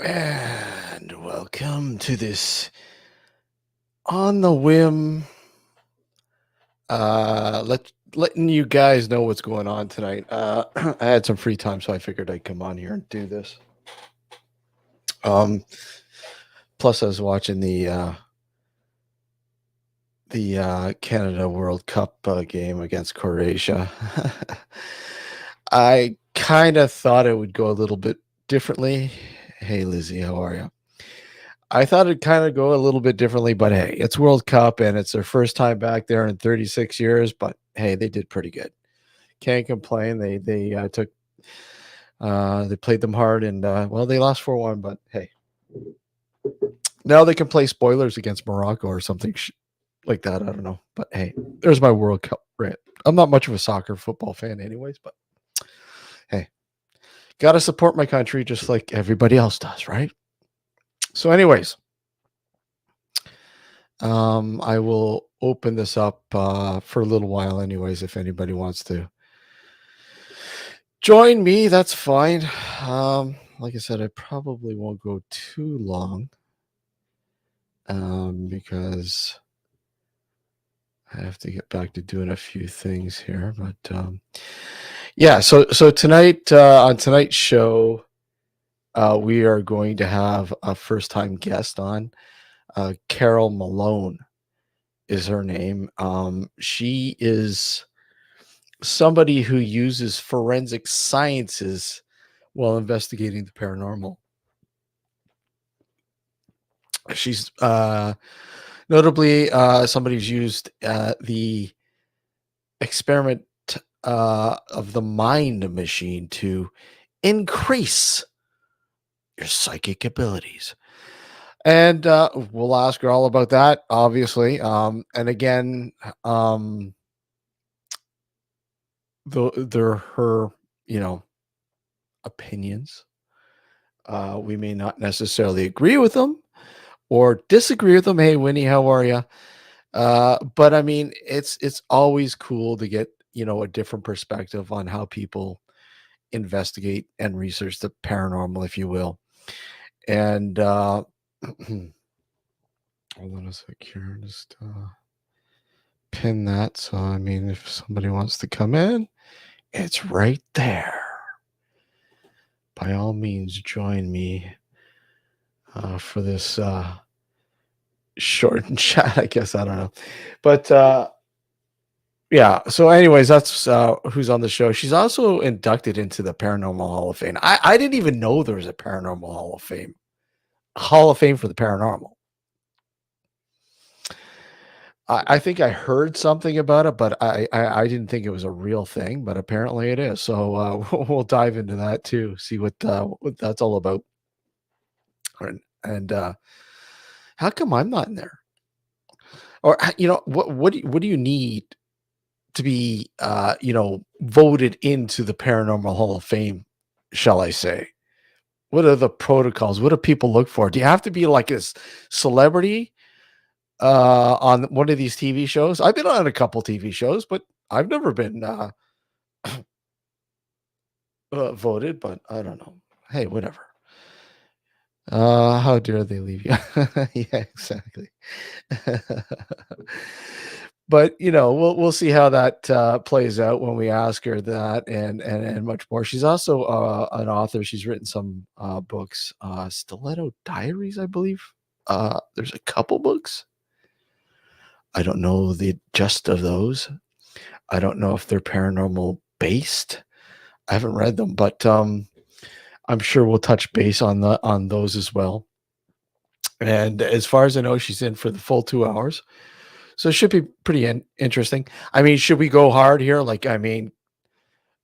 And welcome to this on the whim. Letting you guys know what's going on tonight. I had some free time, so I figured I'd come on here and do this. Plus, I was watching the Canada World Cup game against Croatia. I kind of thought it would go a little bit differently. Hey, Lizzie, how are you? I thought it'd kind of go a little bit differently, but hey, it's World Cup and it's their first time back there in 36 years. But hey, they did pretty good. Can't complain. They took they played them hard and well, they lost 4-1. But hey, now they can play spoilers against Morocco or something like that. I don't know. But hey, there's my World Cup rant. I'm not much of a soccer football fan, anyways. But hey, gotta support my country just like everybody else does, right? So, anyways. I will open this up for a little while, anyways. If anybody wants to join me, that's fine. Like I said, I probably won't go too long because I have to get back to doing a few things here. But yeah, so tonight on tonight's show, we are going to have a first-time guest on. Carol Malone is her name. She is somebody who uses forensic sciences while investigating the paranormal. She's notably somebody who's used the experiment of the mind machine to increase your psychic abilities. And we'll ask her all about that, obviously. And again, they're her, opinions. We may not necessarily agree with them or disagree with them. Hey, Winnie, how are you? But I mean, it's always cool to get a different perspective on how people investigate and research the paranormal, if you will. And hold on a sec here, just pin that. So I mean, if somebody wants to come in, it's right there. By all means, join me for this short chat. I guess I don't know, but yeah. So, anyways, that's who's on the show. She's also inducted into the Paranormal Hall of Fame. I didn't even know there was a Paranormal Hall of Fame for the paranormal. I think I heard something about it, but I didn't think it was a real thing. But apparently, it is. So we'll dive into that too. See what that's all about. And how come I'm not in there? Or what do you need to be voted into the Paranormal Hall of Fame, shall I say? What are the protocols? What do people look for? Do you have to be like this celebrity on one of these TV shows? I've been on a couple TV shows, but I've never been voted, but I don't know. Hey, whatever. How dare they leave you? Yeah, exactly. But we'll see how that plays out when we ask her that and much more. She's also an author. She's written some books, Stiletto Diaries, I believe. There's a couple books. I don't know the gist of those. I don't know if they're paranormal based. I haven't read them, but I'm sure we'll touch base on those as well. And as far as I know, she's in for the full 2 hours. So it should be pretty interesting. I mean, should we go hard here? Like, I mean,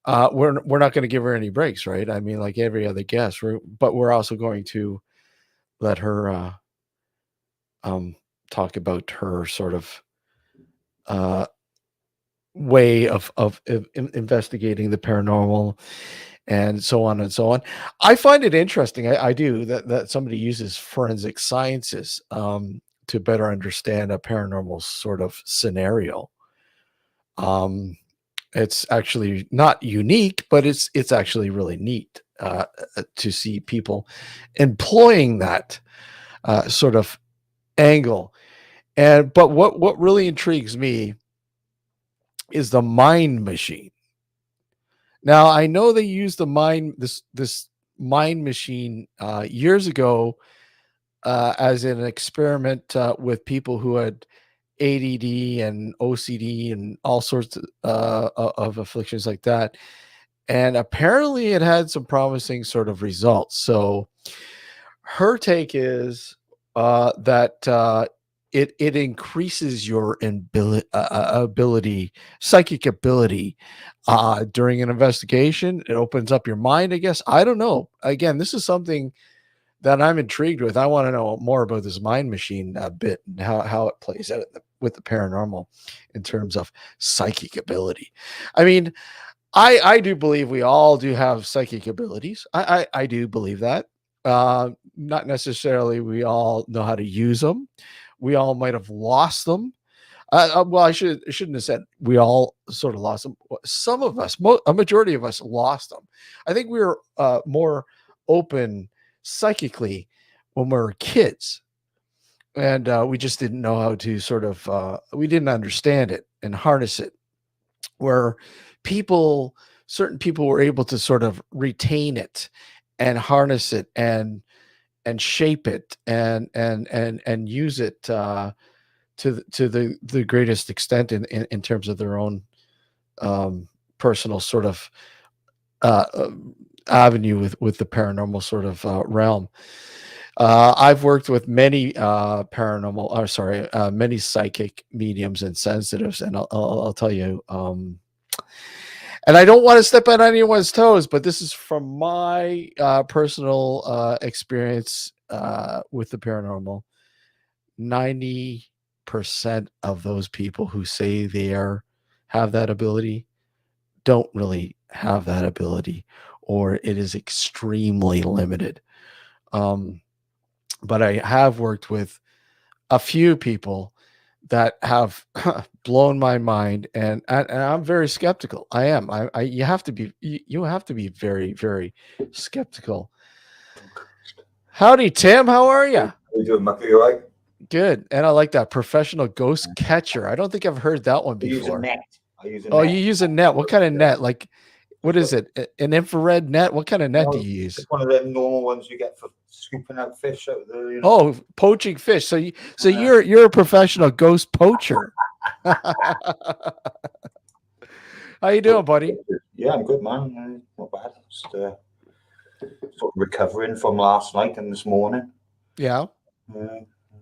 we're not going to give her any breaks, right? I mean, like every other guest, but we're also going to let her talk about her sort of way of investigating the paranormal and so on and so on. I find it interesting. I do that somebody uses forensic sciences to better understand a paranormal sort of scenario. It's actually not unique, but it's actually really neat. to see people employing that sort of angle. And but what really intrigues me is the mind machine. Now I know they used this mind machine years ago as an experiment with people who had ADD and OCD and all sorts of afflictions like that. And apparently, it had some promising sort of results. So her take is that it increases your ability, psychic ability during an investigation. It opens up your mind, I guess. I don't know. Again, this is something that I'm intrigued with. I want to know more about this mind machine bit and how it plays out with the paranormal in terms of psychic ability. I mean, I do believe we all do have psychic abilities. I do believe that. Not necessarily we all know how to use them. We all might have lost them. Well, shouldn't have said we all sort of lost them. Some of us, a majority of us, lost them. I think we were more open psychically when we were kids, and we just didn't know how to sort of we didn't understand it and harness it. Where certain people were able to sort of retain it and harness it and shape it and use it to the greatest extent in terms of their own personal sort of uh, uh, avenue with the paranormal sort of realm. I've worked with many many psychic mediums and sensitives, and I'll tell you. And I don't want to step on anyone's toes, but this is from my personal experience with the paranormal. 90% of those people who say have that ability don't really have that ability, or it is extremely limited. Um, but I have worked with a few people that have blown my mind, and I'm very skeptical. I am. You have to be. You have to be very, very skeptical. Howdy, Tim. How are you? How you doing, Mucky? You all right? Good. And I like that professional ghost catcher. I don't think I've heard that one I use a before. net. I use a Oh, net. you use a net. What kind of net? Like, what is it? An infrared net? What kind of net do you use? It's one of them normal ones you get for scooping out fish out there. You know? Oh, poaching fish. So you're a professional ghost poacher. How you doing, buddy? Yeah, I'm good, man. Not bad. Just sort of recovering from last night and this morning. Yeah. Uh,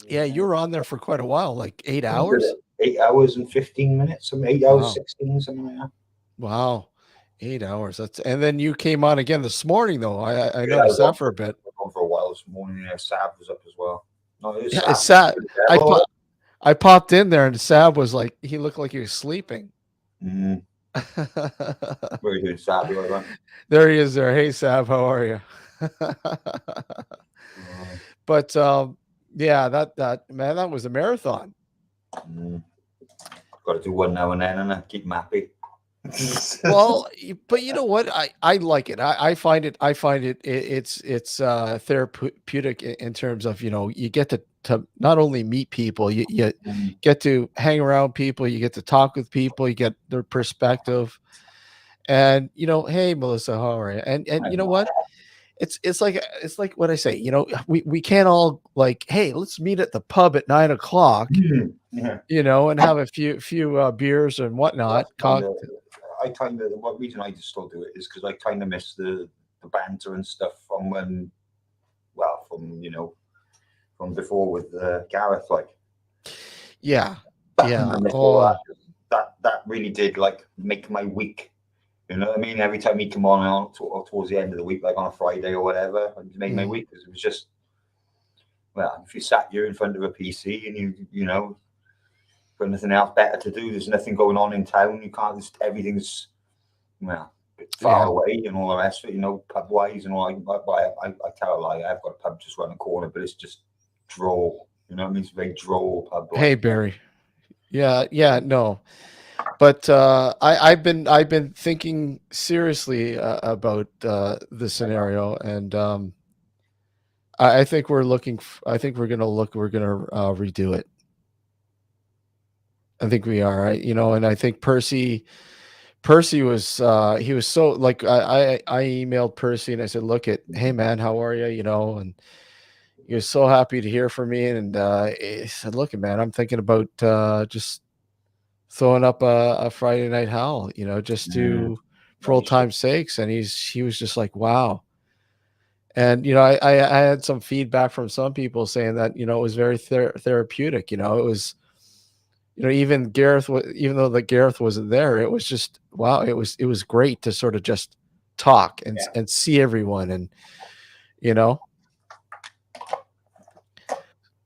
Yeah, you were on there for quite a while, like 8 hours. 8 hours and 15 minutes. Something 8 hours Wow. 16, something like that. Wow. 8 hours. And then you came on again this morning, though. I Yeah, I noticed was that for a bit. on for a while this morning. Yeah, Sab was up as well. No, it was Yeah, Sab. it's sad. I Oh, po- I popped in there and Sab was like, he looked like he was sleeping. Very good, Sab. You all right, man? There he is there. Hey, Sab, how are you? But yeah, that man, that was a marathon. Got to do one now and then, and keep them happy. Well, but you know what? I like it. I find it's therapeutic in terms of, you get to not only meet people, you get to hang around people, you get to talk with people, you get their perspective, and hey, Melissa, how are you? And you know what? It's like what I say. We can't all like, hey, let's meet at the pub at 9 o'clock. Yeah. And have a few beers and whatnot. What reason I just still do it is because I kind of miss the banter and stuff from from before with Gareth, like. Yeah. That really did like make my week. You know what I mean? Every time he'd come on towards the end of the week, like on a Friday or whatever, it made my week, because it was just, well, if you sat here in front of a PC and you got nothing else better to do, there's nothing going on in town, you can't, everything's, well, a bit far away and all the rest of it, pub wise and all. I tell a lie, I've got a pub just around the corner, but it's just droll. You know what I mean? It's a very droll pub. Hey, Barry. Yeah, no. But I've been thinking seriously about the scenario, and I think we're looking. I think we're gonna look. We're gonna redo it. I think we are. And I think Percy was he was so like I emailed Percy and I said, look at hey man, how are you? And he was so happy to hear from me, and he said, look man, I'm thinking about just throwing up a Friday night howl, just Mm, to for old nice. time's sakes. And he was just like, wow. And I had some feedback from some people saying that it was very therapeutic. It was even even though the Gareth wasn't there, it was just wow. It was great to sort of just talk and Yeah, and see everyone, and you know.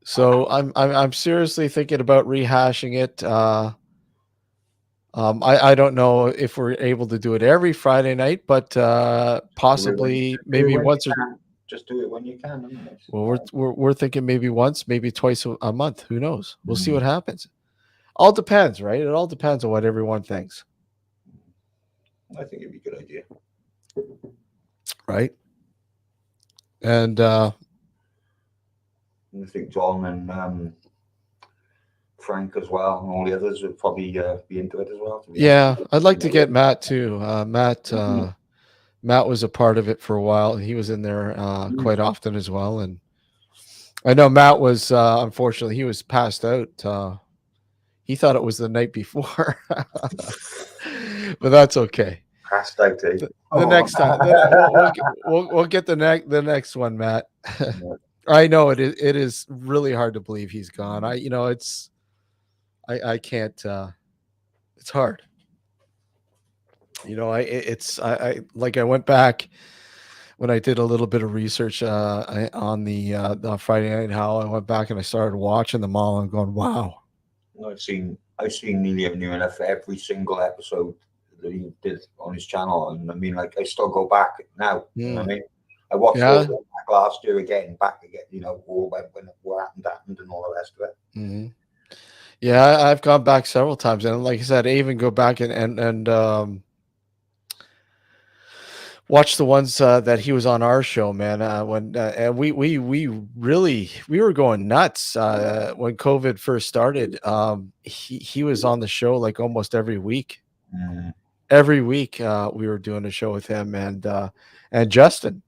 So I'm seriously thinking about rehashing it. I don't know if we're able to do it every Friday night, but do it when possibly do it maybe when you once or can. Just do it when you can, isn't it? well, we're thinking maybe once, maybe twice a month. Who knows? We'll see Mm, what happens. All depends, right? It all depends on what everyone thinks, I think it'd be a good idea. right? And And I think John and Frank as well, and all the others would probably be into it as well. To be honest yeah, with you. I'd like You to know, get Matt too. mm, Matt was a part of it for a while. He was in there mm. quite often as well. And I know Matt was unfortunately he was passed out. He thought it was the night before, but that's okay. Passed out, eh? The Oh. next time, then we'll get the next one, Matt. Yeah, I know it is really hard to believe he's gone. It's I can't. It's hard. I like I went back when I did a little bit of research on the Friday Night How. I went back and I started watching them all and going, wow. no, I've seen near enough every single episode that he did on his channel, and I mean, like, I still go back now. You know what Mm, I mean? I watched all of yeah. it back last year again, back again. All when what happened, and all the rest of it. Hmm. Yeah, I've gone back several times, and like I said, I even go back and watch the ones that he was on our show, man. When and we were going nuts when COVID first started. He was on the show like almost every week. Mm, Every week we were doing a show with him and Justin,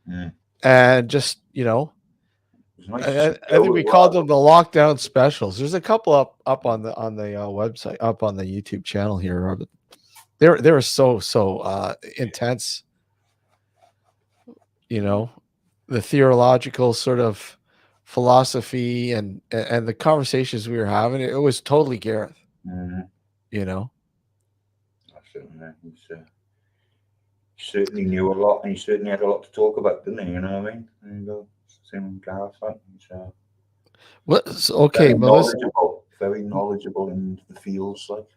mm. and just It was nice to see I think Joe as we called well. them the lockdown specials. There's a couple up on the website, up on the YouTube channel here. They were so intense. You know, the theological sort of philosophy and the conversations we were having. It was totally Gareth. Mm, You know. absolutely. He certainly knew a lot, and he certainly had a lot to talk about, didn't he? You know what I mean? There you go. Same with Gareth. Like, he's Okay, very knowledgeable in the fields. Like,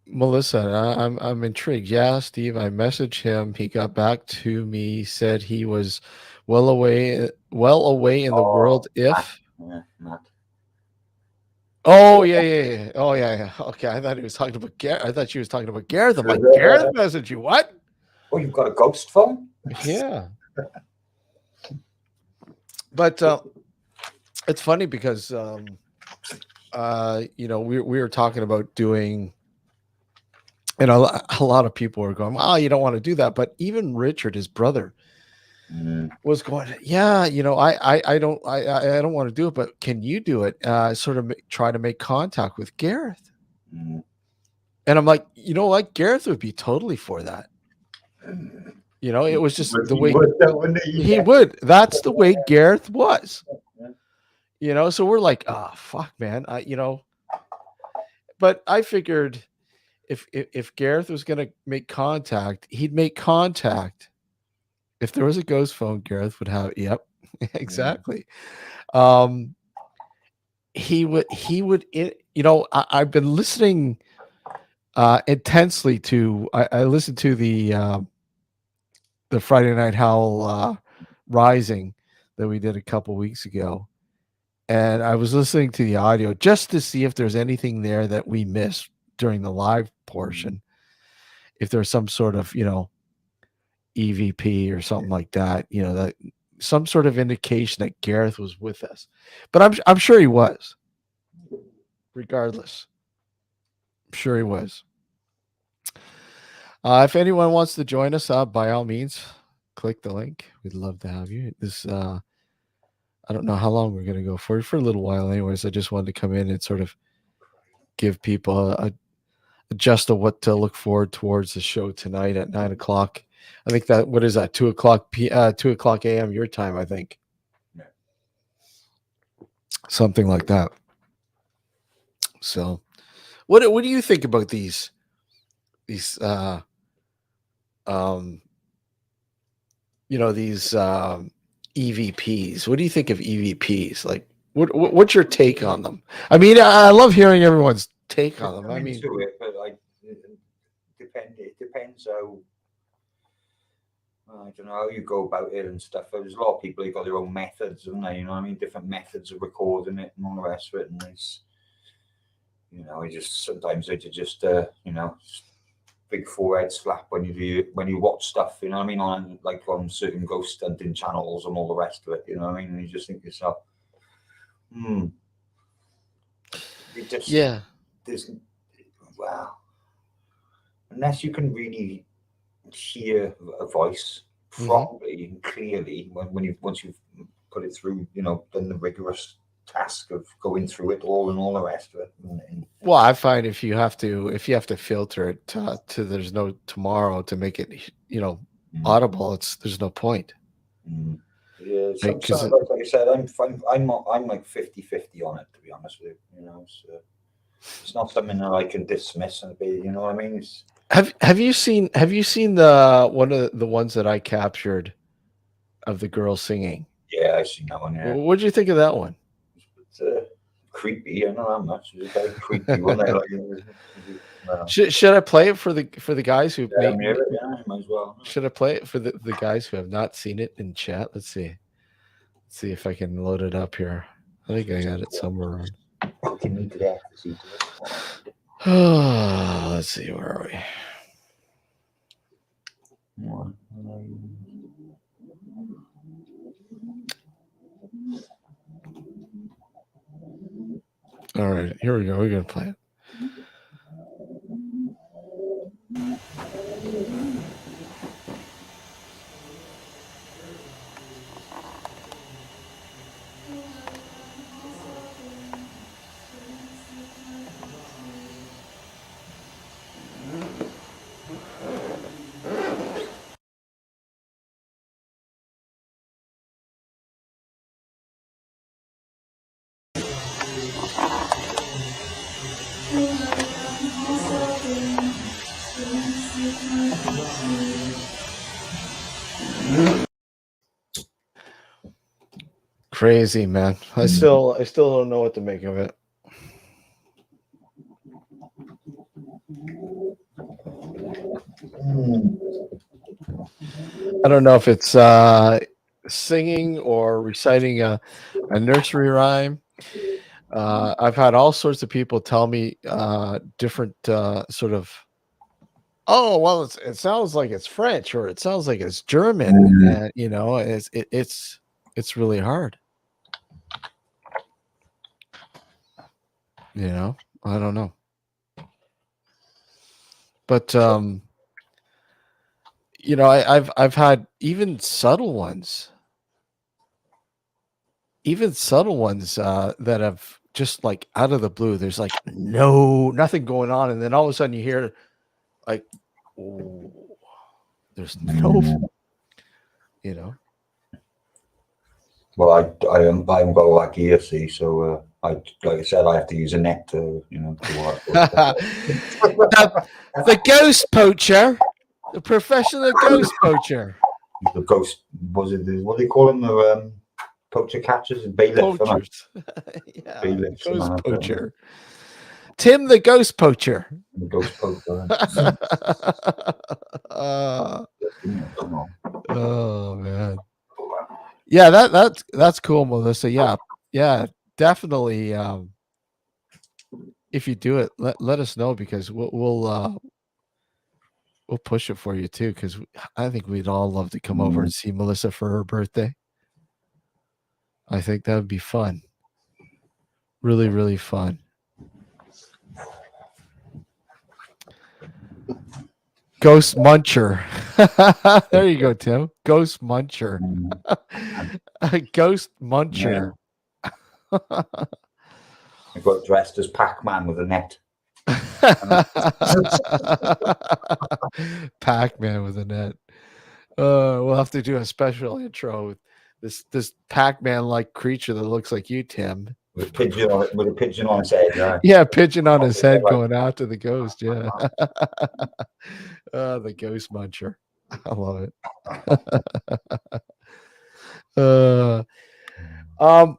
Melissa, I'm intrigued. Yeah, Steve, I messaged him. He got back to me, said he was well away in the oh, world. If Matt. oh yeah. Oh yeah. Okay, I thought he was talking about Gareth. I thought she was talking about Gareth. I'm like, Gareth messaged you? What? Oh, you've got a ghost phone? Yeah, but it's funny because we were talking about doing. A lot of people were going, "Oh, you don't want to do that." But even Richard, his brother, Mm, was going, yeah, I don't want to do it, but can you do it? Sort of try to make contact with Gareth. mm. And I'm like, you know what? Gareth would be totally for that. It was just But the he way would, though, wouldn't he? he Yeah. would. That's the way Gareth was. Yeah. So we're like, fuck, man. But I figured if Gareth was gonna make contact, he'd make contact. If there was a ghost phone, Gareth would have. Yep, Mm, exactly. Um, I've been listening intensely to. I listened to the Friday Night Howl Rising that we did a couple weeks ago, and I was listening to the audio just to see if there's anything there that we missed during the live portion, if there's some sort of, EVP or something like that, that some sort of indication that Gareth was with us. But I'm sure he was. Regardless, I'm sure he was. If anyone wants to join us, by all means, click the link. We'd love to have you. I don't know how long we're going to go for a little while. Anyways, I just wanted to come in and sort of give people a just of what to look forward towards the show tonight at 9 o'clock. I think what is that? 2 o'clock 2 o'clock a.m. your time, I think. Yeah. Something like that. So, what do you think about these these EVPs? What do you think of EVPs? Like, what's your take on them? I mean, I love hearing everyone's take on them. I mean, into it, but like it depends how. I don't know how you go about it and stuff. There's a lot of people who got their own methods, haven't they? You know what I mean? Different methods of recording it and all the rest of it. And it's, sometimes they just big forehead slap when you watch stuff. You know what I mean? On certain ghost hunting channels and all the rest of it. You know what I mean? And you just think to yourself, yeah. Wow. Unless you can really hear a voice properly and clearly once you've put it through, done the rigorous task of going through it all and all the rest of it. Well, I find if you have to filter it to there's no tomorrow to make it, audible, there's no point. Yeah, like I said, I'm like 50-50 on it, to be honest with you. So it's not something that I can dismiss and be, you know what I mean? Have you seen the one of the ones that I captured of the girl singing? Yeah, I've seen that one. Yeah. What did you think of that one? It's creepy. I know that much. It's very creepy. Should I play it for the guys who might as well. Should I play it for the guys who have not seen it in chat? Let's see if I can load it up here. I think I got it somewhere. Let's see, where are we? All right, here we go. We're gonna play it. Crazy, man. I still don't know what to make of it. I don't know if it's singing or reciting a nursery rhyme. I've had all sorts of people tell me different sort of, oh, well, it sounds like it's French or it sounds like it's German. And, it's really hard. I don't know. But I've had even subtle ones that have just like out of the blue. There's like nothing going on, and then all of a sudden you hear like, oh, there's no, Well, I haven't got all that gear, see, so like I said, I have to use a net to the ghost poacher, the professional ghost poacher. The ghost, what do they call them? The poacher catchers and bailiff. Poachers. Yeah, bailiffs, ghost poacher. Tim the ghost poacher. The ghost poacher. Oh man. Yeah, that's cool, Melissa. Yeah, definitely. if you do it, let us know because we'll push it for you too because I think we'd all love to come over Mm. and see Melissa for her birthday. I think that would be fun. Really, really fun. Ghost Muncher. There you go, Tim. Ghost Muncher. Mm. Ghost Yeah. Muncher. I got dressed as Pac-Man with a net. Pac-Man with a net. We'll have to do a special intro with this Pac-Man like creature that looks like you, Tim. With a pigeon on its head. Yeah, pigeon on his head going after the ghost. Yeah. The ghost muncher. I love it. Um,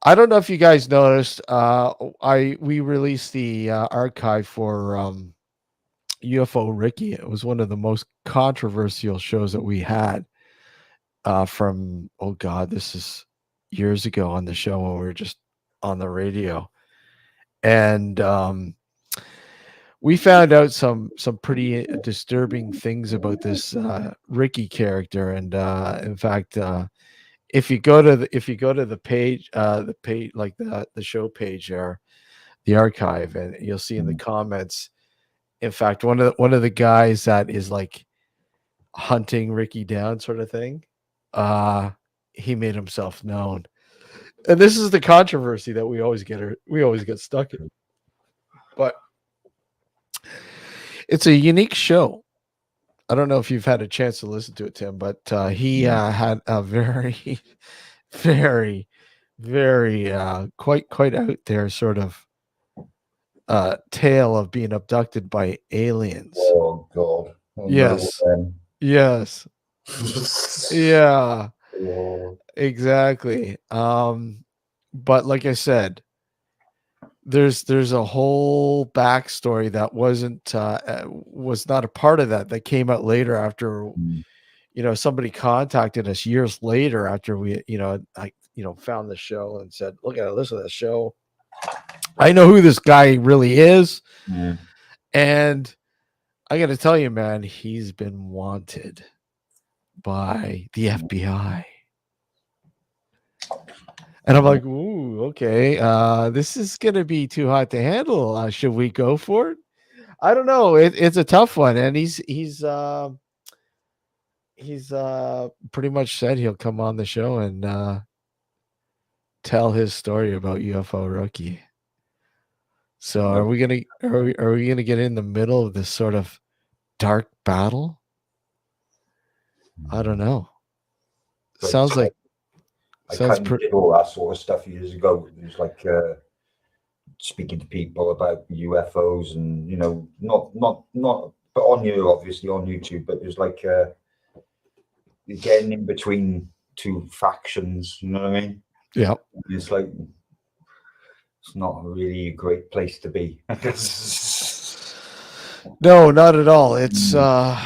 I don't know if you guys noticed. We released the archive for UFO Ricky. It was one of the most controversial shows that we had. From oh god, this is years ago on the show when we were just on the radio, and we found out some pretty disturbing things about this Ricky character. And in fact, if you go to the page, like the show page there, the archive, and you'll see in the comments. In fact, one of the guys that is like hunting Ricky down, sort of thing. He made himself known, and this is the controversy that we always get stuck in. But it's a unique show. I don't know if you've had a chance to listen to it, Tim, but he had a very, very, very quite out there sort of tale of being abducted by aliens. Oh God! Oh, Yes, no, yes, yeah, oh. exactly. But like I said, there's a whole backstory that was not a part of that came out later after Mm. somebody contacted us years later after we I found the show and said, look at it, listen to the show, I know who this guy really is. Yeah. And I gotta tell you, man, he's been wanted by the FBI. And I'm like, ooh, okay. This is gonna be too hot to handle. Should we go for it? I don't know. It's a tough one, and he's pretty much said he'll come on the show and tell his story about UFO Rookie. So are we gonna get in the middle of this sort of dark battle? I don't know. Sounds like I kind of did all that sort of stuff years ago. It was like speaking to people about UFOs, and not but on obviously on YouTube, but it was like getting in between two factions. You know what I mean? Yeah. It's like it's not really a great place to be. No, not at all. It's yeah.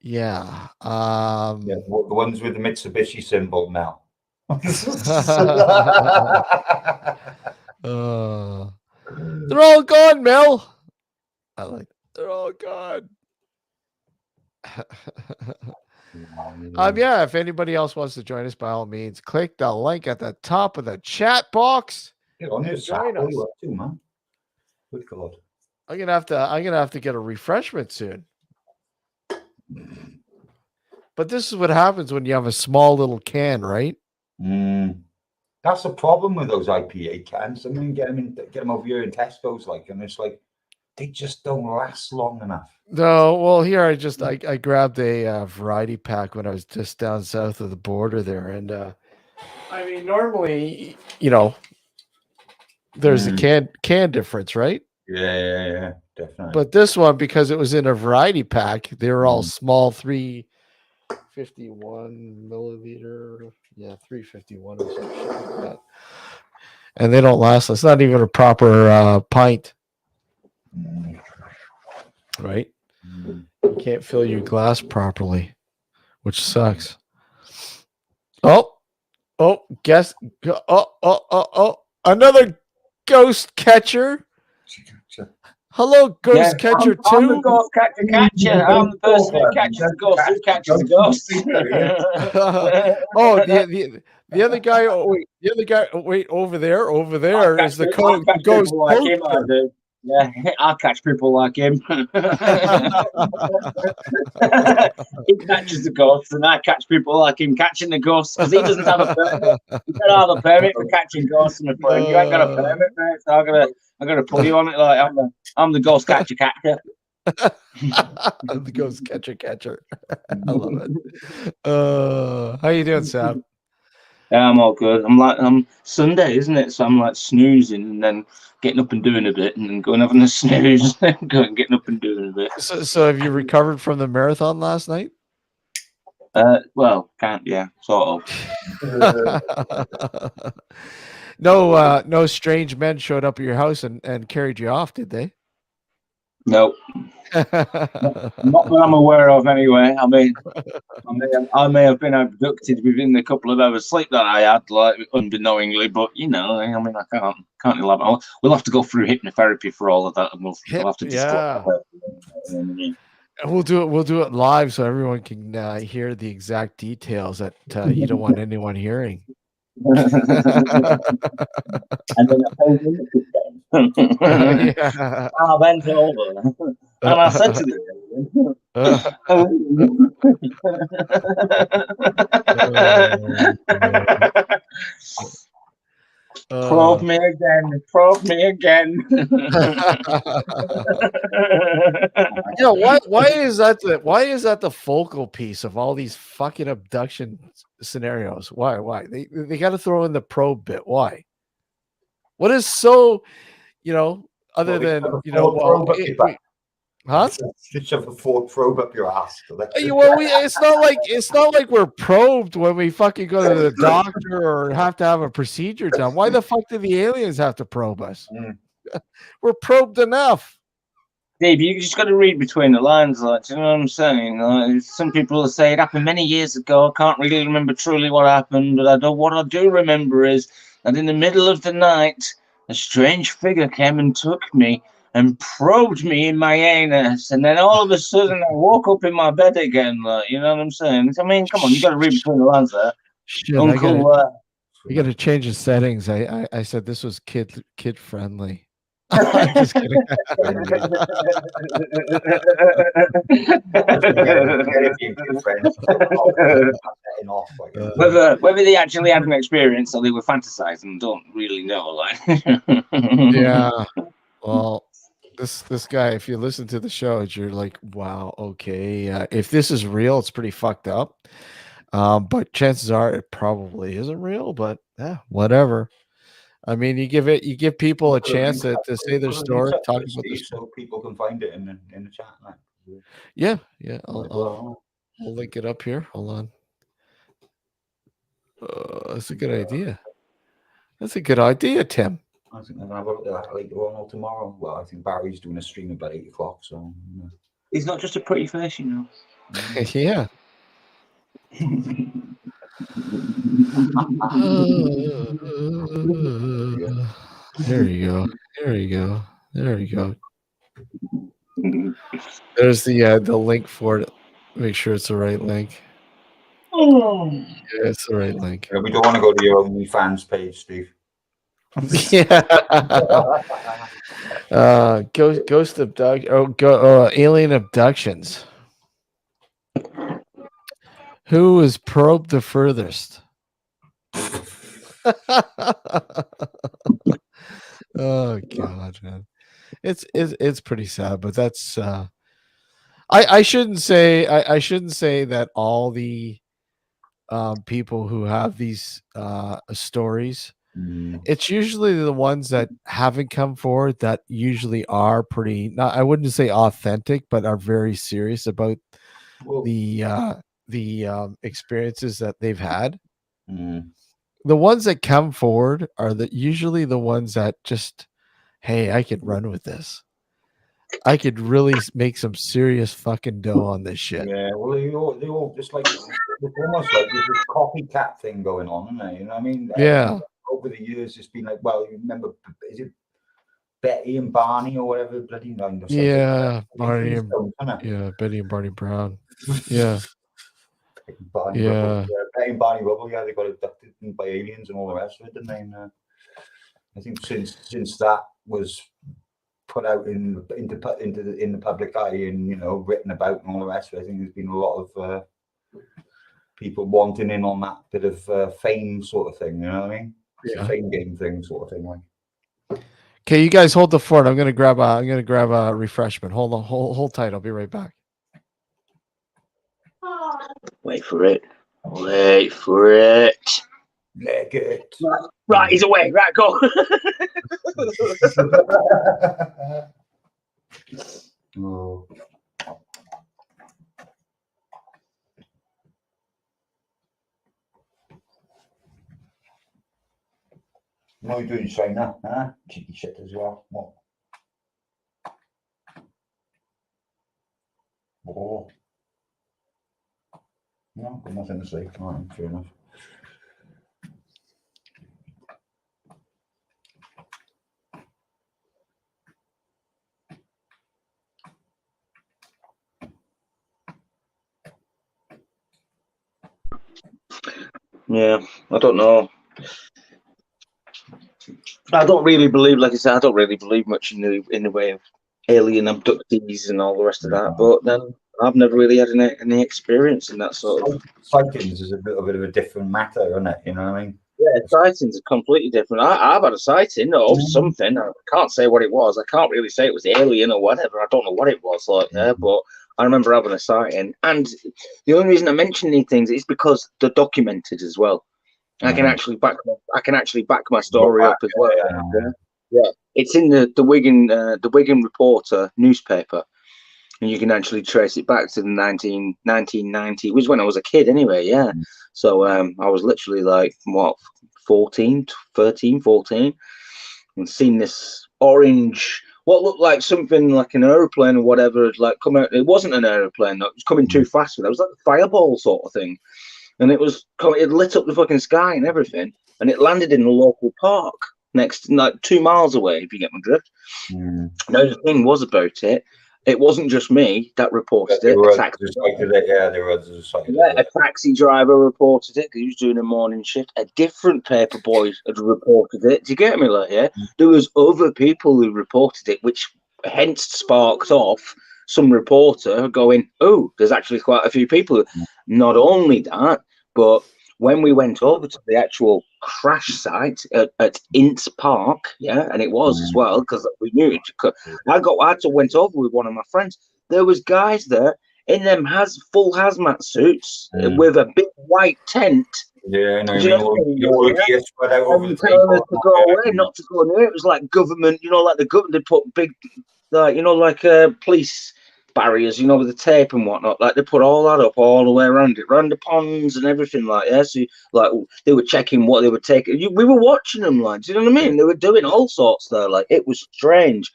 Yeah, the ones with the Mitsubishi symbol now. They're all gone, Mel. I like it. They're all gone. Yeah, if anybody else wants to join us, by all means, click the link at the top of the chat box. Get on here, join us. What too, man? Good God. I'm gonna have to get a refreshment soon. But this is what happens when you have a small little can, right? That's the problem with those IPA cans. I mean, get them over here in Tesco's, and it's like they just don't last long enough. No, well, here I grabbed a variety pack when I was just down south of the border there, and I mean, normally, there's a can difference, right? Yeah, definitely. But this one, because it was in a variety pack, they were all small 351 milliliter. Yeah, 351 or something like that. And they don't last. It's not even a proper pint. Right? You can't fill your glass properly, which sucks. Oh, Oh, guess. Another ghost catcher. Hello, Yeah, ghost catcher I'm the two. ghost catcher. I'm the person who catches the ghost. Who catches the ghost? Oh, the other guy. Oh, wait, the other guy. Oh, wait, over there. Over there is the I'll catch ghost people like him. I poster. do. Yeah, I'll catch people like him. He catches the ghosts, and I catch people like him catching the ghosts because he doesn't have a permit. You gotta have a permit for catching ghosts, my friend. You ain't got a permit, mate. So I gotta put you on it. Like I'm the ghost catcher. The ghost catcher. I love it. How you doing, Sam? Yeah, I'm all good. I'm Sunday, isn't it? So I'm like snoozing and then getting up and doing a bit, and then going having a snooze, then going getting up and doing a bit. So have you recovered from the marathon last night? Well, can't sort of. No strange men showed up at your house and carried you off, did they? No, not that I'm aware of. Anyway, I may have been abducted within the couple of hours sleep that I had, like unknowingly. But I can't elaborate. We'll have to go through hypnotherapy for all of that, and we'll have to discuss. And we'll do it live so everyone can hear the exact details that you don't want anyone hearing. And then I went over and I said to them, probe me again. Why is that the focal piece of all these fucking abduction scenarios? Why they got to throw in the probe bit? Why? What is so other than huh? Shove a probe up your ass. It's not like we're probed when we fucking go to the doctor or have to have a procedure done. Why the fuck do the aliens have to probe us? We're probed enough. Dave, you just got to read between the lines, like, you know what I'm saying? Some people will say it happened many years ago. I can't really remember truly what happened, but what I do remember is that in the middle of the night, a strange figure came and took me and probed me in my anus, and then all of a sudden I woke up in my bed again. Like, you know what I'm saying? I mean, come on, you got to read between the lines there. Shit, I got to change the settings. I said this was kid friendly. I'm just kidding. Whether they actually had an experience or they were fantasizing, don't really know. Like, yeah. Well, this guy, if you listen to the show, you're like, wow, okay. If this is real, it's pretty fucked up. But chances are it probably isn't real. But whatever. I mean, you give people a chance to say their story, talk about their story. So people can find it in the chat. Like. Yeah. I'll link it up here. Hold on. That's a good idea. That's a good idea, Tim. I think I'm gonna have a look at that later on or tomorrow. Well, I think Barry's doing a stream about 8 o'clock. So he's not just a pretty face, you know. Yeah. There you go. There you go. There you go. There's the link for it. Make sure it's the right link. Yeah, it's the right link. We don't want to go to your OnlyFans page, Steve. Yeah. Ghost abduction. Alien abductions. Who is probed the furthest? Oh God, man. It's pretty sad, but that's I shouldn't say that all the people who have these stories, it's usually the ones that haven't come forward that usually are pretty, not, I wouldn't say authentic, but are very serious about the experiences that they've had. The ones that come forward are usually the ones that just, hey, I can run with this. I could really make some serious fucking dough on this shit. Yeah, well, they all just like it's almost like there's this copycat thing going on, isn't there? You know what I mean? Yeah. Over the years, it's been like, well, you remember, is it Betty and Barney or whatever bloody name or something? Yeah, Barney. Betty and Barney Brown. Yeah. Barney Rubble. Yeah, Betty and Barney Rubble. Yeah, they got abducted by aliens and all the rest of it, didn't they? And, I think since that was put out in the public eye and written about and all the rest of it, I think there's been a lot of people wanting in on that bit of fame sort of thing. You know what I mean? It's a fame game thing sort of thing. Like. Okay, you guys hold the fort. I'm gonna grab a refreshment. Hold on, hold tight. I'll be right back. Wait for it. Wait for it. Leg it. Right, he's away. Right, go. Oh. What are you doing, China? Huh? Cheeky shit as well. What? Oh. No, got nothing to say. All right, fair enough. Yeah, I don't know. I don't really believe, like I said, I don't really believe much in the way of alien abductees and all the rest of that. But then I've never really had any experience in that sort of. Sightings is a little bit of a different matter, isn't it? You know what I mean? Yeah, sightings are completely different. I've had a sighting of something. I can't say what it was. I can't really say it was alien or whatever. I don't know what it was like there, but I remember having a sighting. And the only reason I mention these things is because they're documented as well. I can actually back my story up as well. Yeah. It's in the Wigan Reporter newspaper, and you can actually trace it back to the 1990, which was when I was a kid anyway. Yeah. So I was literally like 13, 14, and seen this orange, what looked like something like an aeroplane or whatever, like come out. It wasn't an aeroplane though. It was coming too fast. It was like a fireball sort of thing. And it lit up the fucking sky and everything, and it landed in a local park next, like 2 miles away, if you get my drift. Now the thing was about it, it wasn't just me that reported it. A taxi driver reported it because he was doing a morning shift. A different paper boy had reported it. Do you get me? Like, yeah, there was other people who reported it, which hence sparked off some reporter going, "Oh, there's actually quite a few people." Not only that, but when we went over to the actual crash site at Ince Park, yeah, and it was as well because we knew it. I went over with one of my friends. There was guys there in them full hazmat suits with a big white tent. Yeah, no, spread out over the telling us to go away, not to go near. It was like government, like the government. They put big, like police barriers, with the tape and whatnot. Like they put all that up all the way around it, around the ponds and everything like that. So like they were checking what they were taking. We were watching them, like, do you know what I mean? They were doing all sorts there. Like it was strange.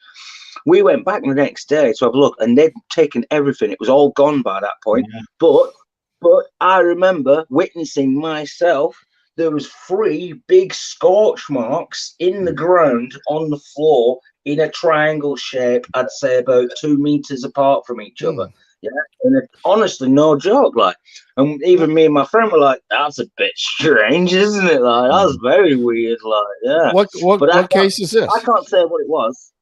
We went back the next day to have a look, and they'd taken everything. It was all gone by that point. But I remember witnessing myself. There was 3 big scorch marks in the ground on the floor in a triangle shape. I'd say about 2 meters apart from each other. Yeah, and honestly, no joke. Like, and even me and my friend were like, "That's a bit strange, isn't it? Like, that's very weird." Like, yeah. What case is this? I can't say what it was.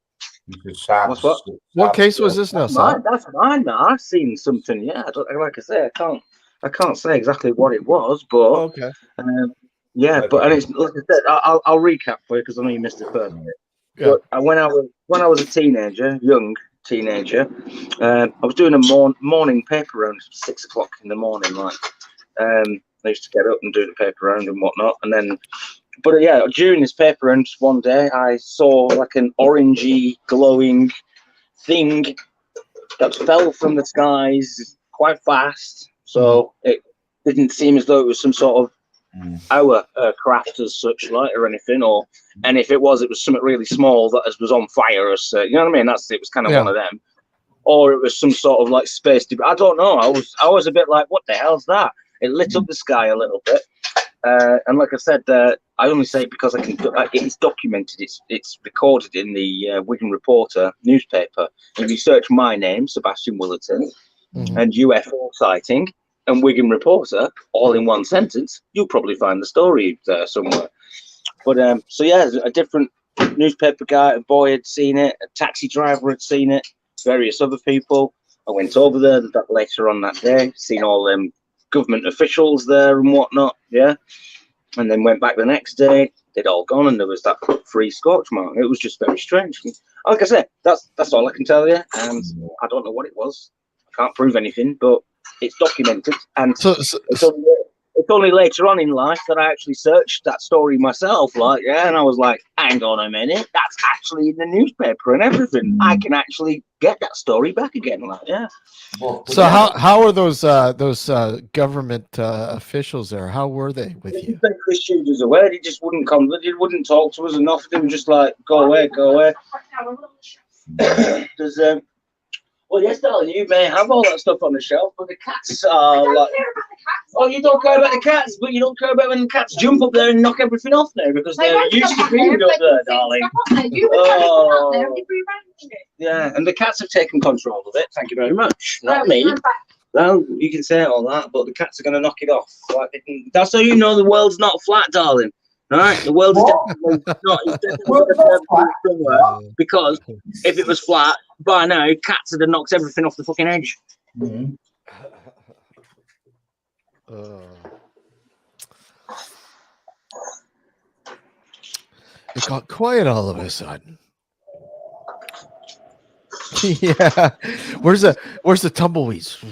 What case was this now, Sam? That's mine. Now I've seen something. Yeah, like I say, I can't say exactly what it was, but okay. Yeah, but and it's like I said, I'll recap for you because I know you missed the first bit. Yeah. But when I was a young teenager, I was doing a morning paper round at 6 o'clock in the morning. Like, I used to get up and do the paper round and whatnot, and then. But yeah, during this paper round, one day I saw like an orangey glowing thing that fell from the skies quite fast. So it didn't seem as though it was some sort of our craft as such, like, or anything, and if it was something really small that was on fire. You know what I mean? It was kind of one of them. or it was some sort of like space debris. I don't know. I was a bit like, what the hell's that? It lit up the sky a little bit. And like I said, I only say it because it's documented. It's recorded in the Wigan Reporter newspaper. If you search my name, Sebastian Willerton, and UFO sighting and Wigan Reporter, all in one sentence, you'll probably find the story there somewhere. But so yeah, a different newspaper guy, a boy had seen it, a taxi driver had seen it, various other people. I went over there later on that day, seen all them government officials there and whatnot, yeah. And then went back the next day, they'd all gone, and there was that free scorch mark. It was just very strange. Like I said, that's all I can tell you. And I don't know what it was. I can't prove anything, but it's documented. And it's only later on in life that I actually searched that story myself, like, yeah, and I was like, hang on a minute, that's actually in the newspaper and everything. I can actually get that story back again, like, yeah. So how are those government officials there? How were they with you? They shooed us away. He just wouldn't come. He wouldn't talk to us and nothing. They were just like, go away, go away. There's well, yes, darling, you may have all that stuff on the shelf, but the cats are like, oh, you don't care about the cats, but you don't care about when the cats jump up there and knock everything off now because they're used to being up there, darling. Oh, yeah, and the cats have taken control of it. Thank you very much. Not me. Well, you can say all that, but the cats are going to knock it off. That's how you know the world's not flat, darling. All right, the world is definitely not, because if it was flat by now, cats would have knocked everything off the fucking edge. It got quiet all of a sudden. Yeah, where's the tumbleweeds?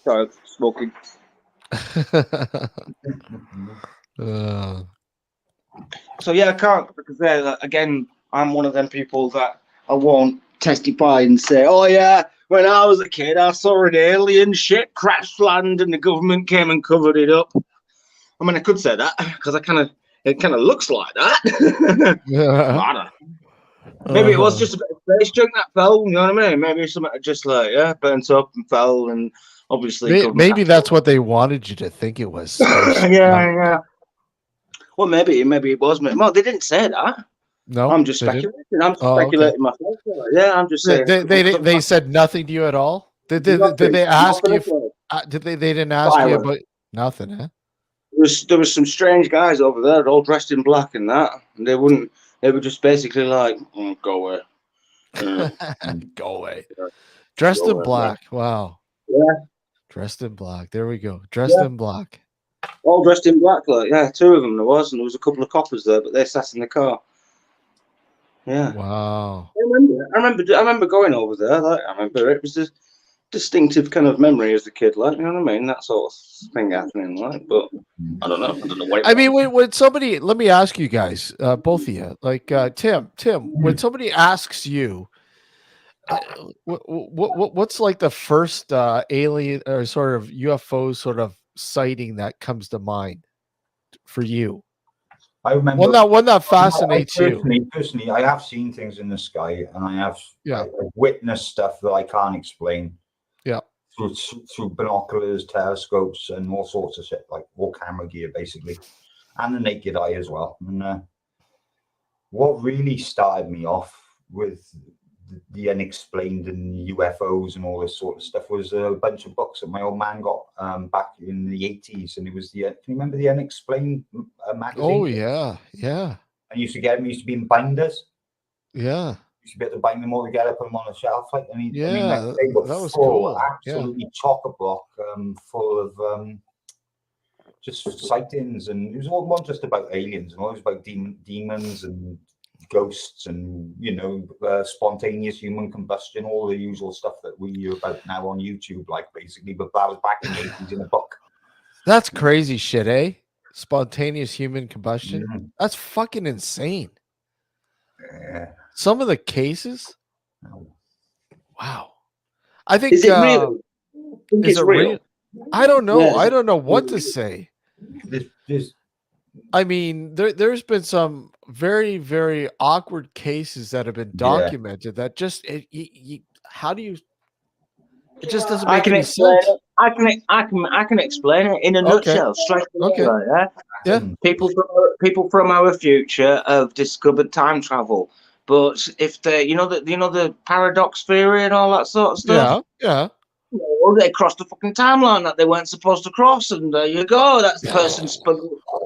Sorry, smoking. So yeah, I can't, because again, I'm one of them people that I won't testify and say, oh yeah, when I was a kid, I saw an alien ship crash land and the government came and covered it up. I mean, I could say that because it kind of looks like that. Yeah. Maybe it was just a bit of space junk that fell. You know what I mean? Maybe something just like burnt up and fell, and obviously maybe that's what they wanted you to think it was. Yeah. Well, maybe it was. Well, they didn't say that. No, I'm just speculating. I'm speculating myself. Yeah, I'm just saying. They said nothing to you at all. Did they ask you? They didn't ask you about nothing? Huh? There was some strange guys over there, all dressed in black and that. And they wouldn't. They were just basically like, go away. Go away. Dressed in black. Wow. Yeah. Dressed in black. There we go. Dressed in black. All dressed in black, like, yeah, two of them there was, and there was a couple of coppers there, but they sat in the car. Yeah. Wow. I remember going over there. Like, I remember it was a distinctive kind of memory as a kid, like, you know what I mean? That sort of thing happening, like, but I don't know what. I mean, when somebody, let me ask you guys, both of you, like Tim, when somebody asks you, what's like the first alien or sort of UFO sort of sighting that comes to mind for you? I remember one that fascinates you. Personally, I have seen things in the sky, and I have I've witnessed stuff that I can't explain. Yeah, through binoculars, telescopes, and all sorts of shit, like all camera gear, basically, and the naked eye as well. And what really started me off with the unexplained and UFOs and all this sort of stuff was a bunch of books that my old man got back in the 80s, and it was can you remember the Unexplained magazine? Oh yeah. I used to get them. Used to be in binders. Yeah. Used to be able to bind them all together, put them on a shelf. Like, I mean, like, they were that was full, cool. absolutely chock-a-block, full of just sightings, and it was all not just about aliens, and all it was about demons and ghosts, and spontaneous human combustion, all the usual stuff that we hear about now on YouTube, like, basically. But that was back in the 80s in a book. That's crazy shit, eh? Spontaneous human combustion. Mm-hmm. That's fucking insane. Yeah. Some of the cases. Wow. I think. Is it real? Is it real? I don't know. Yeah, I don't know what to say. There's I mean, there's been some very, very awkward cases that have been documented that just how do you it just doesn't I make can any explain sense. it. I can explain it in a Okay. nutshell, straight away. Okay. Yeah? Yeah. People from our future have discovered time travel, but if they, the paradox theory and all that sort of stuff, Yeah. well, they crossed the fucking timeline that they weren't supposed to cross, and there you go. That's the person.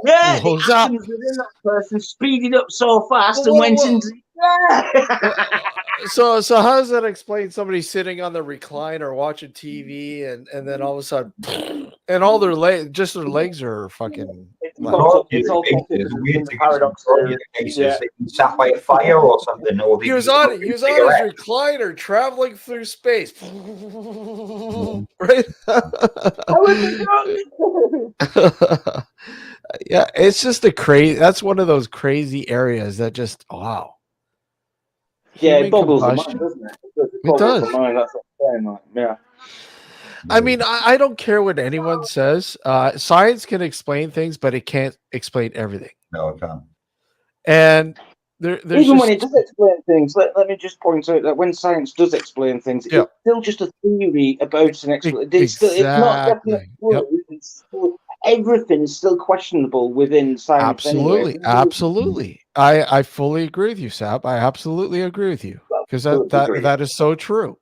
Yeah, the Who's up? atoms within that person speeded up so fast and Whoa, went whoa. into. Yeah. So how does that explain somebody sitting on the recliner watching TV and then all of a sudden and all their legs are fucking It's all It's in weird the to paradox theory. cases. Yeah. They can sat by a fire or something, or they he was on his recliner traveling through space. Right? Yeah, it's just that's one of those crazy areas that just wow. Yeah, Human it boggles the combustion. mind, doesn't it? It It does. the mind, that's what I'm saying. Like, yeah. I mean, I don't care what anyone says. Science can explain things, but it can't explain everything. No, it can't. And there's even when it does explain things, let me just point out that when science does explain things, Yeah. it's still just a theory about an explanation. It's not definite truth. It's still, everything is still questionable within science. Absolutely, Anyway. absolutely. I fully agree with you, Sap. I absolutely agree with you because that is so true.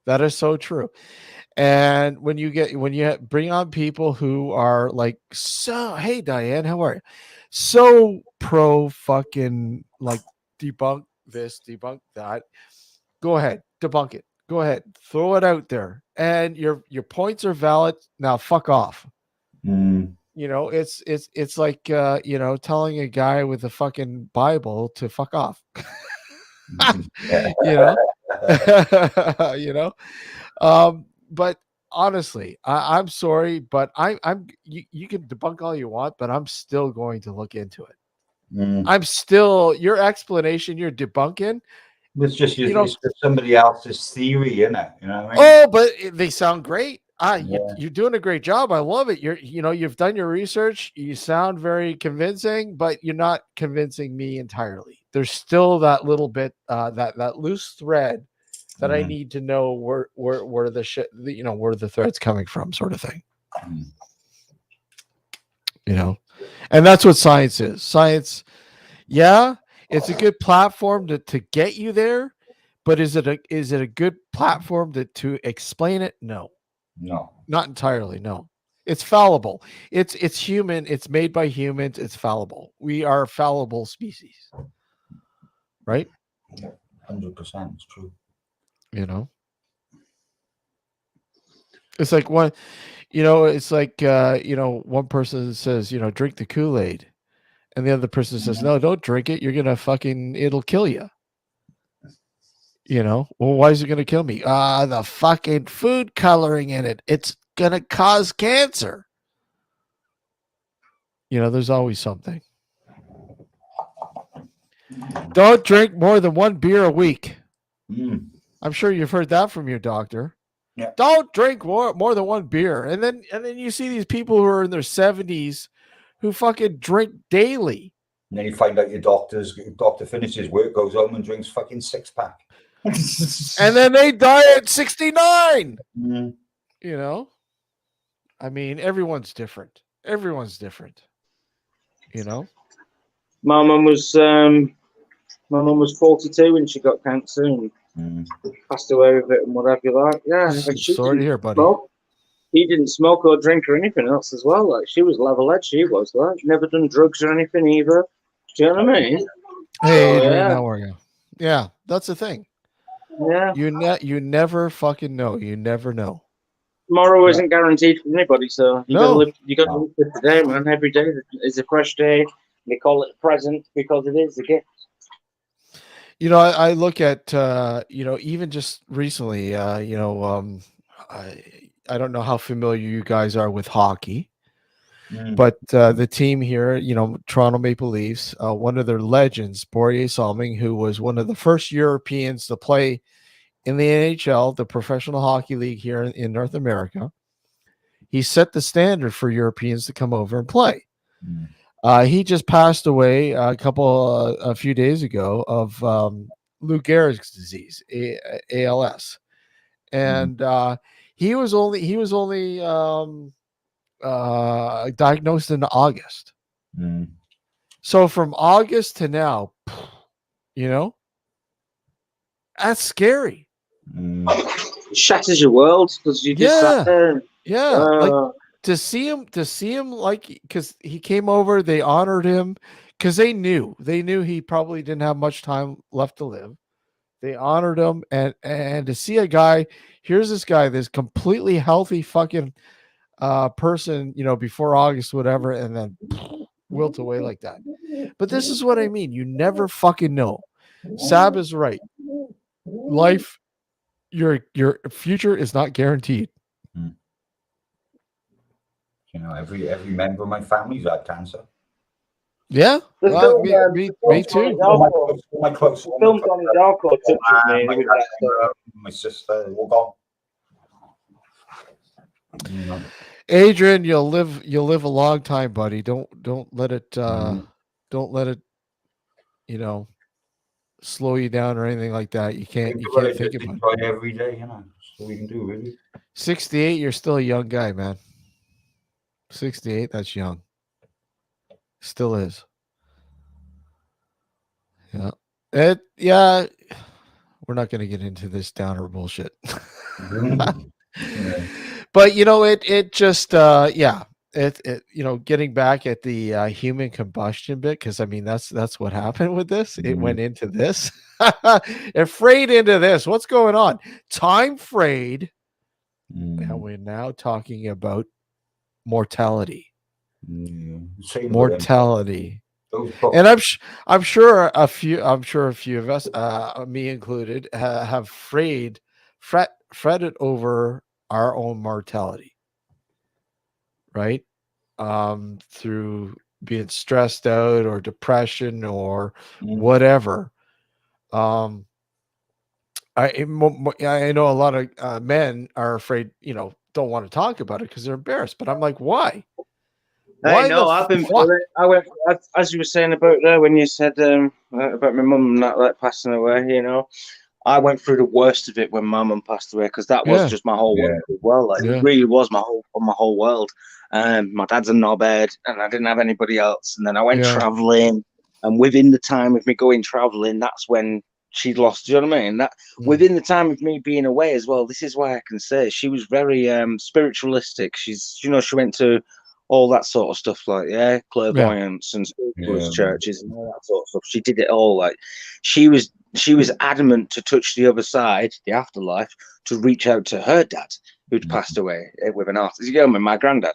That is so true. And when you bring on people who are like, so hey Diane, how are you? So pro fucking like debunk this, debunk that. Go ahead, debunk it. Go ahead, throw it out there, and your points are valid. Now fuck off. You know, it's like telling a guy with a fucking Bible to fuck off. you know, but honestly, I'm sorry, but I'm you can debunk all you want, but I'm still going to look into it. I'm still your explanation, you're debunking. It's just it's just somebody else's theory, isn't it? You know what I mean? Oh, but they sound great. You're doing a great job. I love it. You've done your research. You sound very convincing, but you're not convincing me entirely. There's still that little bit, that loose thread that I need to know where the shit, where the thread's coming from, sort of thing. And that's what science is. Science, yeah, it's a good platform to get you there, but is it a good platform to explain it? No, not entirely. No, it's fallible. It's human. It's made by humans. It's fallible. We are a fallible species, right? 100%. It's true. It's like one. It's like one person says, drink the Kool-Aid, and the other person says, no, don't drink it. You're gonna it'll kill you. Well, why is it gonna kill me? The fucking food coloring in it. It's gonna cause cancer. There's always something. Don't drink more than one beer a week. I'm sure you've heard that from your doctor. Yeah. Don't drink more than one beer. And then you see these people who are in their 70s who fucking drink daily. And then you find out your doctor finishes work, goes home and drinks fucking 6-pack. And then they die at 69. I mean, everyone's different. Everyone's different. My mum was 42 when she got cancer and passed away with it and whatever like. Yeah, and she sorry to hear, buddy. He didn't smoke or drink or anything else as well. Like she was level-headed. She was like never done drugs or anything either. Do you know what I mean? Hey, Adrian, how are you? Yeah, that's the thing. Yeah, you never fucking know. You never know. Tomorrow isn't guaranteed for anybody, so you gotta live. You gotta live for today, man. Every day is a fresh day. They call it a present because it is a gift. I look at even just recently. I don't know how familiar you guys are with hockey. But the team here, Toronto Maple Leafs, one of their legends, Borje Salming, who was one of the first Europeans to play in the NHL, the Professional Hockey League here in North America. He set the standard for Europeans to come over and play. He just passed away a few days ago of Lou Gehrig's disease, ALS, and he was only diagnosed in August. So from August to now, you know, that's scary. It shatters your world because you just sat there. Yeah, like to see him like, because he came over, they honored him because they knew he probably didn't have much time left to live. They honored him, and to see a guy, here's this guy, this completely healthy fucking person, you know, before August, whatever, and then wilt away like that. But this is what I mean. You never fucking know. Sab is right. Life, your future is not guaranteed. You know, every member of my family's had cancer. Yeah, well, me too. My close Films on his alcohol touches me. My sister, all gone. You know. Adrian, you'll live a long time, buddy. Don't let it you know, slow you down or anything like that. You can't think about it. Every day, you know. That's all we can do, really. 68, you're still a young guy, man. 68, that's young. Still is. Yeah. We're not going to get into this downer bullshit. But you know, it just it you know, getting back at the human combustion bit, because I mean that's what happened with this. It went into this. It frayed into this. What's going on? Time frayed. And we're now talking about mortality. Mortality. And I'm sure a few of us, me included, have fretted over our own mortality, right? Through being stressed out or depression or whatever. I know a lot of men are afraid, you know, don't want to talk about it because they're embarrassed. But I'm like, why? I know. I've been. I went, as you were saying about there when you said about my mum not like passing away. You know, I went through the worst of it when my mum passed away, because that was just my whole world as well. Like it really was my whole world. My dad's a knobhead, and I didn't have anybody else. And then I went traveling, and within the time of me going traveling, that's when she'd lost. Do you know what I mean? That within the time of me being away as well. This is why I can say she was very spiritualistic. She's, you know, she went to all that sort of stuff, like clairvoyance and spiritualist churches and all that sort of stuff. She did it all. Like she was adamant to touch the other side, the afterlife, to reach out to her dad who'd passed away with an artist. You know, my granddad.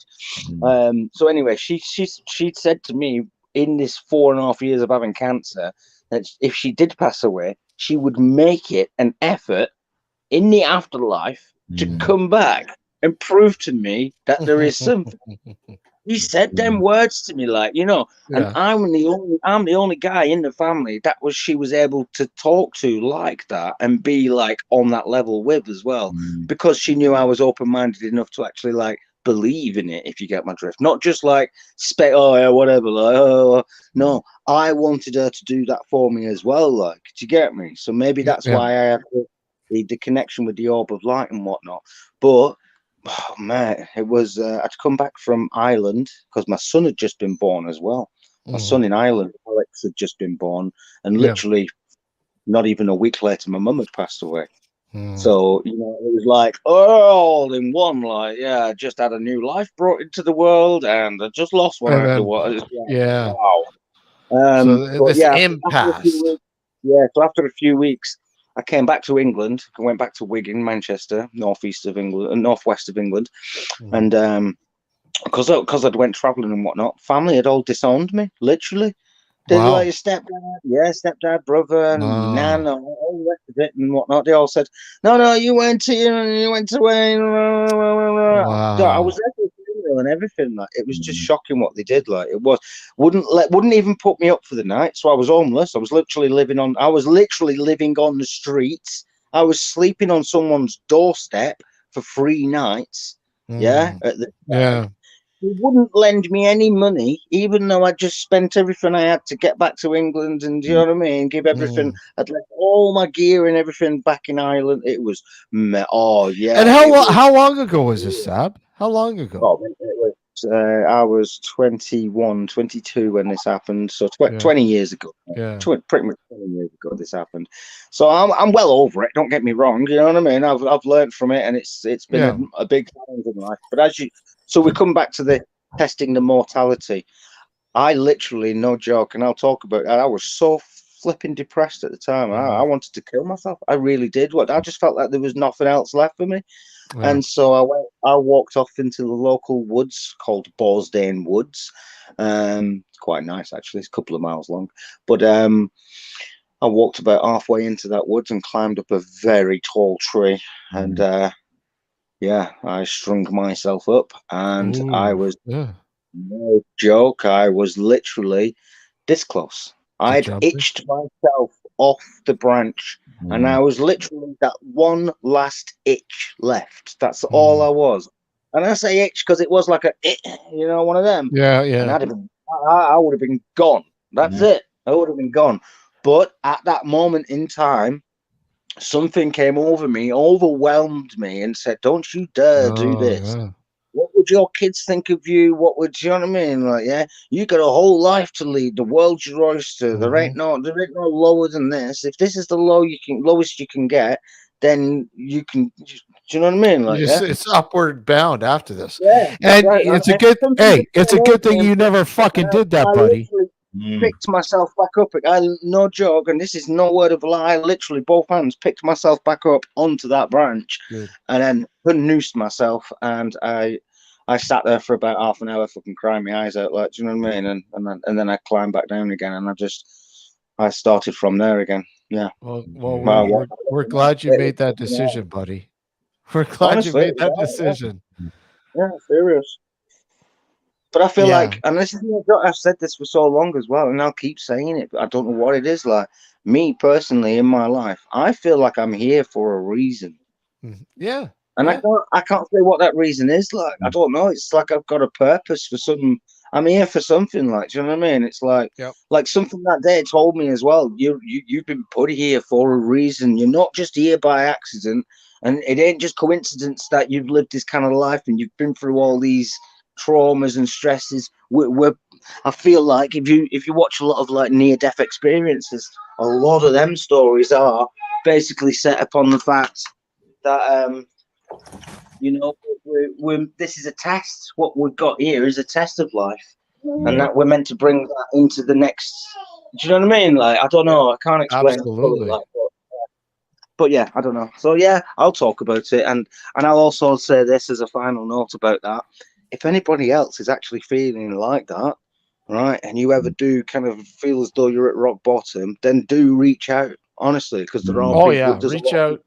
So anyway, she said to me in this 4.5 years of having cancer that if she did pass away, she would make it an effort in the afterlife to come back and prove to me that there is something. He said them words to me, like, you know, and I'm the only guy in the family that she was able to talk to like that and be like on that level with as well, because she knew I was open-minded enough to actually like believe in it, if you get my drift. Not just like whatever, like no, I wanted her to do that for me as well, like, do you get me? So maybe that's why I have the connection with the orb of light and whatnot. But oh man, it was I'd come back from Ireland because my son had just been born as well. My son in Ireland, Alex, had just been born, and literally not even a week later my mum had passed away. So, you know, it was like all in one, like, I just had a new life brought into the world, and I just lost one afterwards. Wow. So this impasse. So after a few weeks, I came back to England. I went back to Wigan, Manchester, northwest of England, and because I'd went travelling and whatnot, family had all disowned me, literally. They like stepdad, brother, and nan, all the rest of it and whatnot. They all said, "No, you went away." I was there for the funeral and everything. Like, it was just shocking what they did. Like, it wouldn't even put me up for the night. So I was homeless. I was literally living on the streets. I was sleeping on someone's doorstep for 3 nights. He wouldn't lend me any money, even though I just spent everything I had to get back to England, and you know what I mean. Give everything. I'd left all my gear and everything back in Ireland. It was, oh yeah. And how long ago was this, Sab? How long ago? Oh, it was, I was 21, 22 when this happened. So 20 years ago. Yeah. Pretty much 20 years ago this happened. So I'm well over it. Don't get me wrong. You know what I mean? I've learned from it, and it's been a big challenge in life. But so we come back to the testing the mortality. I literally, no joke, and I'll talk about it. I was so flipping depressed at the time. I wanted to kill myself. I really did. I just felt like there was nothing else left for me. Yeah. And so I walked off into the local woods called Borsdane Woods. Quite nice, actually. It's a couple of miles long. But I walked about halfway into that woods and climbed up a very tall tree. And I strung myself up. And I was, no joke, I was literally this close. I'd itched myself off the branch, and I was literally that one last itch left. That's all I was. And I say itch because it was like one of them. Yeah. And I would have been gone. That's it. I would have been gone. But at that moment in time, something came over me, overwhelmed me, and said, "Don't you dare do this." Yeah. What would your kids think of you? What would, you know what I mean? Like, yeah, you got a whole life to lead. The world's your oyster. There ain't no lower than this. If this is the lowest you can get, then you can. Do you know what I mean? Like, it's upward bound after this. Yeah, and it's a good. It's a good thing you never fucking did that, buddy. Picked myself back up. No joke, and this is no word of a lie. I literally both hands picked myself back up onto that branch, and then unnoosed myself, and I sat there for about half an hour, fucking crying my eyes out, like, do you know what I mean? And then I climbed back down again, and I started from there again. Yeah. Well, we're glad you made that decision, buddy. We're glad you made that decision. Yeah, serious. But I feel like, and this is, I've said this for so long as well, and I'll keep saying it, but I don't know what it is. Like, me personally in my life, I feel like I'm here for a reason. Yeah. And I can't say what that reason is. Like, I don't know. It's like I've got a purpose for something. I'm here for something. Like, do you know what I mean? It's like, like something that day told me as well. You've been put here for a reason. You're not just here by accident, and it ain't just coincidence that you've lived this kind of life and you've been through all these traumas and stresses. I feel like if you watch a lot of like near-death experiences, a lot of them stories are basically set upon the fact that this is a test. What we've got here is a test of life, and that we're meant to bring that into the next. Do you know what I mean? Like, I don't know. I can't explain. Absolutely. It but yeah, I don't know. So yeah, I'll talk about it, and I'll also say this as a final note about that. If anybody else is actually feeling like that, right, and you ever do kind of feel as though you're at rock bottom, then do reach out, honestly, because there are people. Reach out,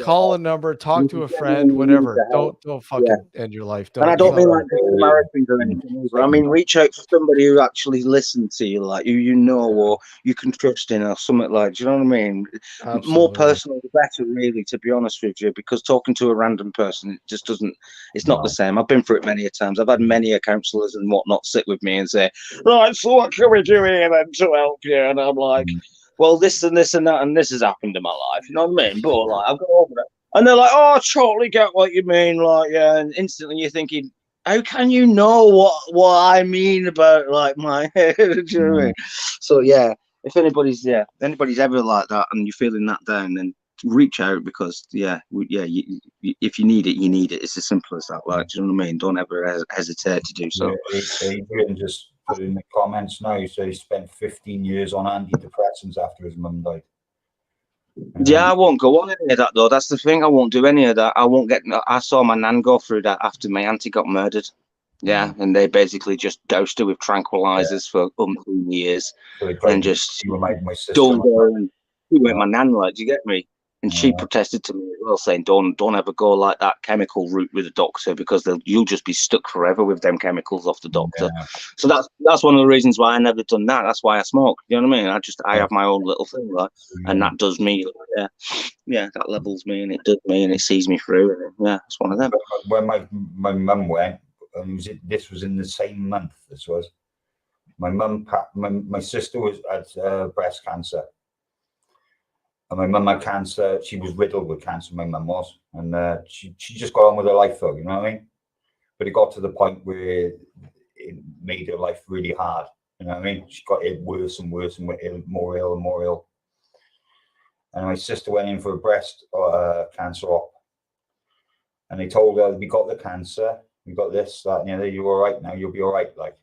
call a number, talk to a friend, whatever. Don't fucking end your life. And I don't mean like embarrassing or anything either. I mean, reach out to somebody who actually listens to you, like you know, or you can trust in, or something like. Do you know what I mean? Absolutely. More personal, the better, really. To be honest with you, because talking to a random person, it just doesn't. It's not the same. I've been through it many a times. I've had many counsellors and whatnot sit with me and say, "Right, so what can we do here then to help you?" And I'm like, well, this and this and that, and this has happened in my life. You know what I mean? But like, I've got over it. And they're like, "Oh, I totally get what you mean." Like, yeah. And instantly you're thinking, how can you know what I mean about like my head? Do you know what I mean? So yeah, if anybody's ever like that and you're feeling that down, then reach out, because if you need it, you need it. It's as simple as that. Like, do you know what I mean? Don't ever hesitate to do so. Adrian just put in the comments now, so he spent 15 years on antidepressants after his mum died. Yeah, I won't go on any of that though. That's the thing. I won't do any of that. I saw my nan go through that after my auntie got murdered. Yeah, and they basically just doused her with tranquilizers for umpteen years, and just don't go and went my nan, like, do you get me? And she protested to me as well, saying, "Don't ever go like that chemical route with the doctor, because you'll just be stuck forever with them chemicals off the doctor." Yeah. So that's one of the reasons why I never done that. That's why I smoke. You know what I mean? I have my own little thing, like, and that does me. That levels me, and it does me, and it sees me through. And yeah, it's one of them. When my mum went, and this was in the same month. This was my my sister had breast cancer, and my mum had cancer. She was riddled with cancer. My mum was, and she just got on with her life, though. You know what I mean? But it got to the point where it made her life really hard. You know what I mean? She got it worse and worse and more ill and more ill. And my sister went in for a breast cancer op, and they told her, we got the cancer, we got this, that, and the other. You're all right now. You'll be all right. Like,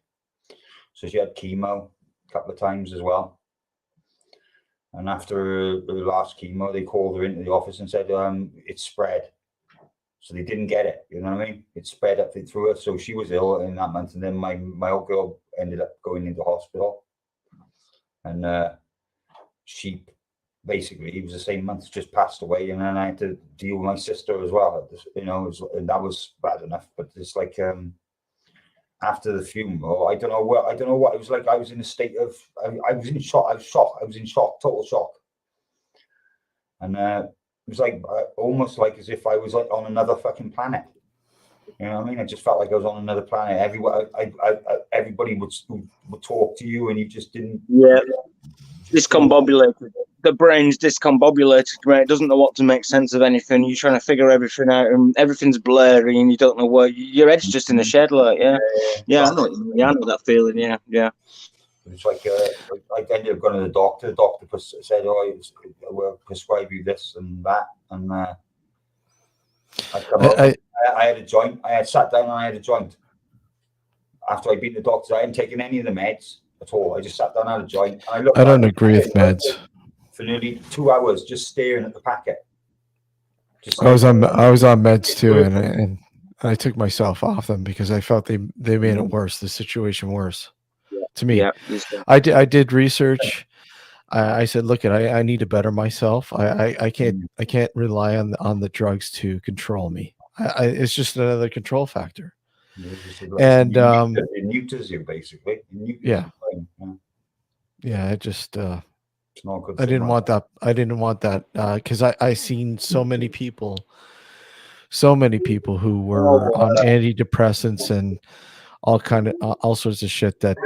so she had chemo a couple of times as well. And after her last chemo, they called her into the office and said, it's spread. So they didn't get it. You know what I mean? It spread up through her. So she was ill in that month. And then my old girl ended up going into hospital. And she basically, it was the same month, just passed away. And then I had to deal with my sister as well. You know, and that was bad enough. But it's like, after the funeral, I don't know what it was like. I was in a state of, I was in shock. I was in shock, total shock. And it was like almost like as if I was like on another fucking planet. You know what I mean? I just felt like I was on another planet. Everybody would talk to you, and you just didn't. Yeah, discombobulated. The brain's discombobulated, right? It doesn't know what to make sense of anything. You're trying to figure everything out, and everything's blurry, and you don't know where your head's just in the shed, like I know I know that feeling. Yeah. It's like I ended up going to the doctor. The doctor said, "Oh, we'll prescribe you this and that," and I had a joint. I had sat down and I had a joint. After I'd been to the doctor, I hadn't taken any of the meds at all. I just sat down and had a joint. And I don't agree with meds. For nearly 2 hours, just staring at the packet. I was on meds too, and I took myself off them because I felt they made it worse, the situation worse. To me, I did research. I said, look, I need to better myself. I can't rely on the drugs to control me. It's just another control factor. And it neuters you basically. Yeah. It just. I didn't want that because I seen so many people who were on antidepressants and all sorts of shit that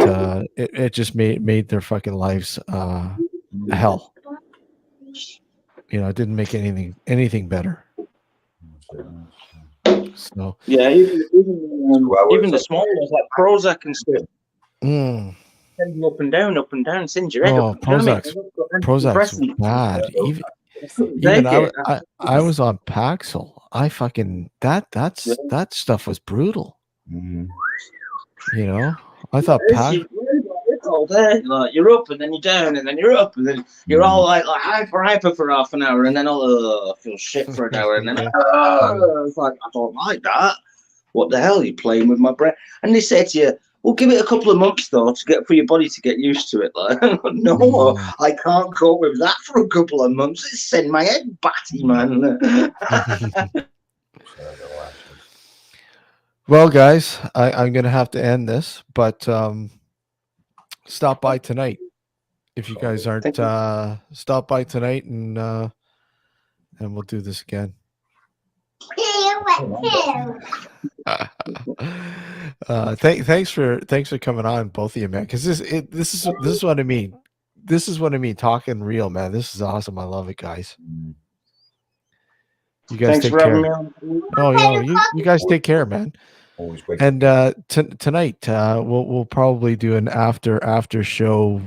it just made their fucking lives hell. You know, it didn't make anything better. So even the small ones like Prozac and stuff. Up and down, sends your head up. Prozac's bad. Even I was on Paxil. I fucking that stuff was brutal. Mm-hmm. You know, I thought all day. Like, you're up and then you're down and then you're up and then you're all like hyper for half an hour and then I feel shit for an hour and then it's like I don't like that. What the hell are you playing with my brain? And they say to you, well, give it a couple of months though for your body to get used to it. Like, no, I can't cope with that for a couple of months. It's send my head batty, man. Well, guys, I'm gonna have to end this, but stop by tonight if you guys aren't. Stop by tonight, and we'll do this again. Thanks for coming on, both of you, man. Because this is what I mean. This is what I mean. Talking real, man. This is awesome. I love it, guys. You guys take care. Oh yeah, you guys take care, man. Always great. And tonight we'll probably do an after show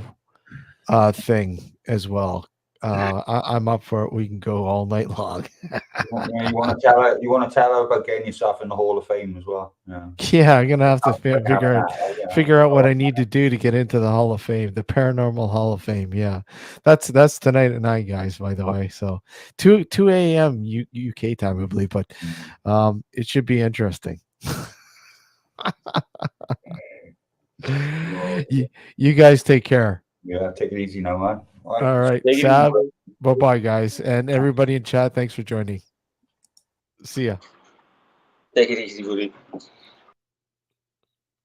thing as well. I'm up for it. We can go all night long. You want to tell her about getting yourself in the Hall of Fame as well. Yeah, I'm gonna have to figure out what I need to do to get into the Hall of Fame, the Paranormal Hall of Fame. Yeah, that's tonight at 9, guys. By the way, so 2 a.m. UK time, I believe, but it should be interesting. You guys take care. Yeah, take it easy now, man. All right. Sab, bye-bye, guys. And everybody in chat, thanks for joining. See ya. Take it easy, buddy.